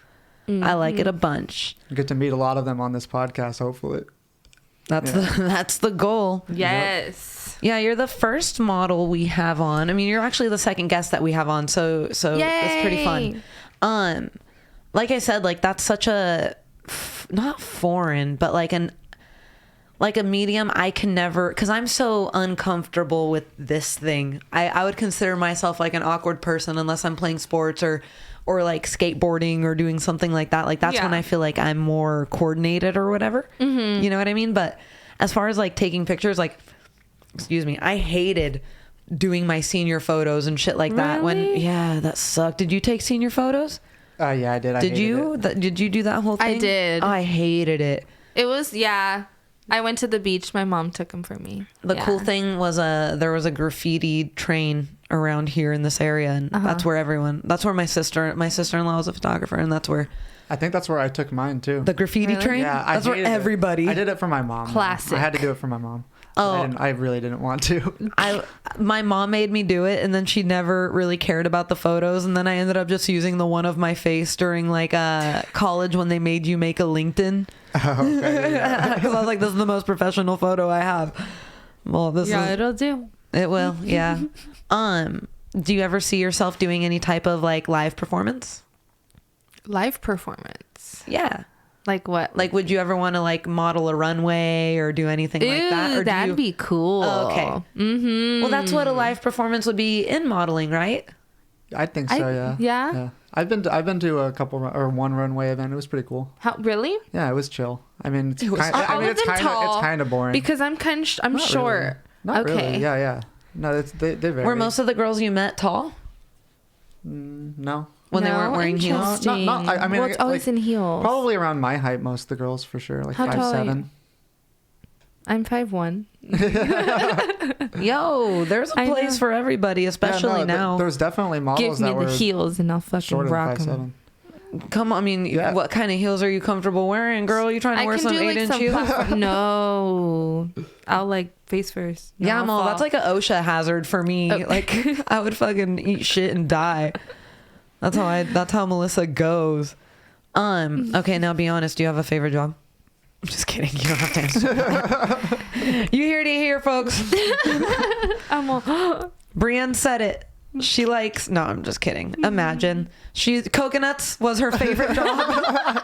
I like it a bunch. You get to meet a lot of them on this podcast, hopefully. That's the goal. Yes. Yeah, you're the first model we have on. I mean, you're actually the second guest that we have on, so it's pretty fun. Like I said, like that's such a not foreign, but like a medium I can never, because I'm so uncomfortable with this thing. I would consider myself like an awkward person unless I'm playing sports or like skateboarding or doing something like that. Like that's when I feel like I'm more coordinated or whatever. You know what I mean? But as far as like taking pictures, like, excuse me, I hated doing my senior photos and shit like that. Really? That sucked. Did you take senior photos? Yeah, I did. Did you do that whole thing? I did. Oh, I hated it. It was, I went to the beach. My mom took them for me. The cool thing was there was a graffiti train around here in this area, and that's where my sister-in-law was a photographer, and that's where I think that's where I took mine too. the graffiti Really? train. Yeah, that's where everybody. I did it for my mom. Classic. I had to do it for my mom. Oh. I really didn't want to. My mom made me do it, and then she never really cared about the photos, and then I ended up just using the one of my face during like college when they made you make a LinkedIn. Oh, okay, yeah. Because I was like, this is the most professional photo I have. Well, it'll do. It will, yeah. Do you ever see yourself doing any type of like live performance? Live performance. Yeah. Like what? Like, would you ever want to like model a runway or do anything like that? Or that'd be cool. Oh, okay. Mm-hmm. Well, that's what a live performance would be in modeling, right? I think so. Yeah. Yeah? I've been to a couple or one runway event. It was pretty cool. How really? Yeah, it was chill. I mean, it's was- it's kind of boring Because I'm I'm Not short. Really. Not Okay. really. Yeah. No, they vary. Were most of the girls you met tall No. when they weren't wearing heels? Interesting. I mean, well, it's always in heels. Probably around my height, most of the girls for sure, like How tall are 5'7". you? I'm 5'1". Yo, there's a I place know. for everybody, especially now. There's definitely models Give me that were the heels and I'll fucking shorter rock than them. 5'7". Come on, I mean, Yeah. what kind of heels are you comfortable wearing, girl? You trying to I wear can some do like 8-inch some heels? platform. No, I'll like face first. No, Yeah, I'll Mo, fall. that's like an OSHA hazard for me. Oh. Like, I would fucking eat shit and die. That's how Melissa goes. Okay, now be honest. Do you have a favorite job? I'm just kidding. You don't have to answer that. You heard it here, folks. I'm all, Breann said it. She likes. No, I'm just kidding. Imagine coconuts was her favorite job.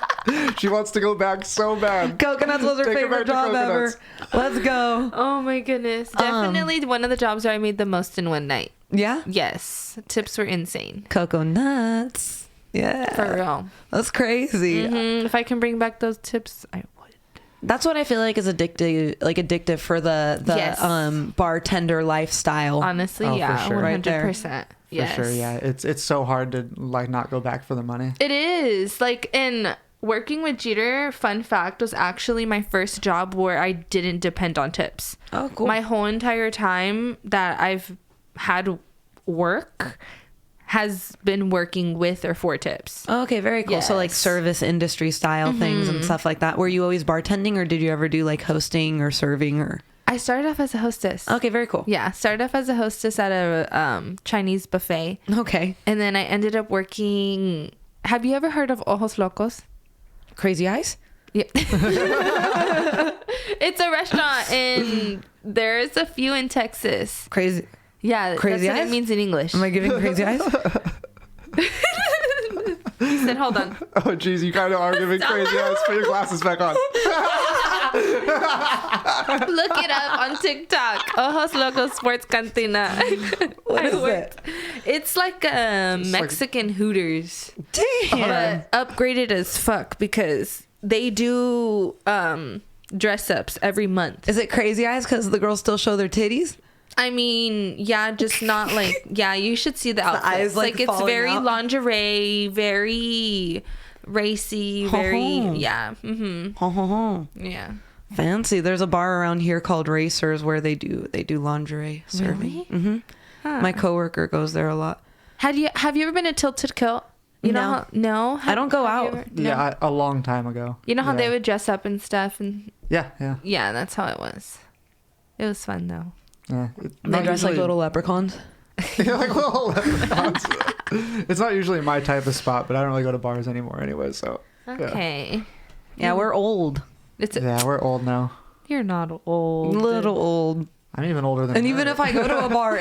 She wants to go back so bad. Coconuts was her Take her favorite back to job ever. Let's go. oh my goodness. Definitely one of the jobs where I made the most in one night. Yeah. Yes, tips were insane. Coconuts. Yeah. For real. That's crazy. If I can bring back those tips, I would. That's what I feel like is addictive for the Yes. bartender lifestyle. Honestly, Oh, for yeah, sure. 100%. Yes. For sure, yeah. It's so hard to like not go back for the money. It is. Like in working with Jeeter, fun fact, was actually my first job where I didn't depend on tips. Oh, cool. My whole entire time that I've had work has been working with or for tips. Okay, very cool. So like Yes. service industry style things and stuff like that. Were you always bartending or did you ever do like hosting or serving or? I started off as a hostess. Okay, very cool. Yeah, started off as a hostess at a Chinese buffet. Okay. And then I ended up working. Have you ever heard of Ojos Locos? Crazy Eyes? Yeah. It's a restaurant and there's a few in Texas. Crazy. Yeah, Crazy that's what eyes? it means in English. Am I giving crazy eyes? He said, hold on. Oh, geez, you kind of are giving crazy eyes. Put your glasses back on. Look it up on TikTok. Ojos Locos Sports Cantina. What is it? It's like a Mexican Hooters. Damn. But upgraded as fuck because they do dress ups every month. Is it Crazy Eyes because the girls still show their titties? I mean, yeah, just not like, yeah, you should see the outfits. eyes, like, it's falling very out. lingerie, very racy, very, yeah. Yeah. Fancy. There's a bar around here called Racers where they do lingerie serving. Really? My coworker goes there a lot. Have you ever been to Tilted Kilt? You know how, no? I don't go Have you out. ever- no? Yeah, a long time ago. You know how Yeah. they would dress up and stuff? And Yeah. yeah, that's how it was. It was fun, though. Yeah. They dress like little leprechauns. Yeah, like little leprechauns. It's not usually my type of spot, but I don't really go to bars anymore anyway, so. Okay. Yeah, we're old. Yeah, we're old now. You're not old. Little old. I'm even older than And her. even if I go to a bar,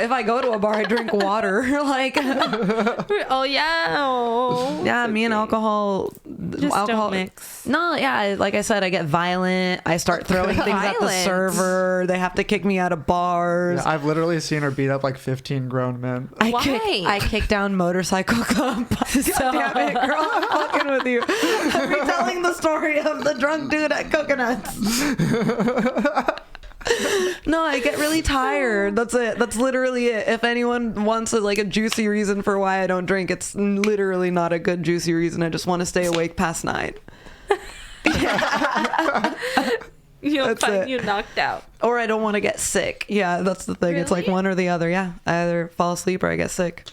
I drink water. Like, Oh, yeah. Oh. yeah, me and alcohol. Just don't mix. No, yeah, like I said, I get violent. I start throwing things at the Violent? server. They have to kick me out of bars. Yeah, I've literally seen her beat up like 15 grown men. Why? I kick down motorcycle club. God damn it, girl, I'm fucking with you. I'm retelling the story of the drunk dude at Coconuts. No, I get really tired. That's it. That's literally it. If anyone wants a juicy reason for why I don't drink, it's literally not a good juicy reason. I just want to stay awake past 9. You'll That's find it. you knocked out. Or I don't want to get sick. Yeah, that's the thing. It's like Really? one or the other. Yeah, I either fall asleep or I get sick.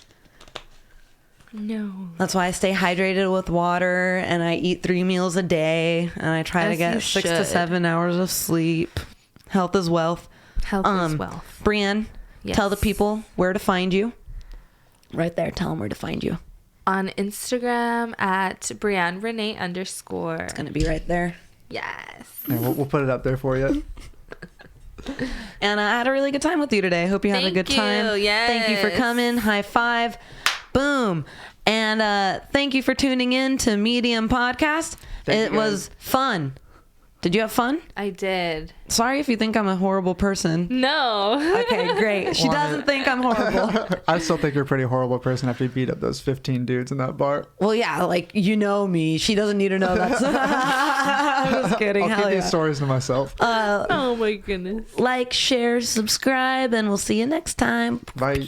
No. That's why I stay hydrated with water and I eat 3 meals a day and I try to As get you 6 to should. 7 hours of sleep. Health is wealth. Health is wealth. Breann, Yes. tell the people where to find you. Right there, tell them where to find you. On Instagram at Breann Renee _. It's gonna be right there. Yes. Yeah, we'll put it up there for you. And I had a really good time with you today. I hope you had a Thank good you, time. Thank you for yes. coming. High five. Boom. And thank you for tuning in to Medium Podcast. Thank It you, guys. was fun. Did you have fun? I did. Sorry if you think I'm a horrible person. No. Okay, great. She Well, I doesn't mean- think I'm horrible. I still think you're a pretty horrible person after you beat up those 15 dudes in that bar. Well, yeah, like, you know me. She doesn't need to know that. I'm just kidding. I'll Hell keep yeah. these stories to myself. Oh my goodness. Like, share, subscribe, and we'll see you next time. Bye.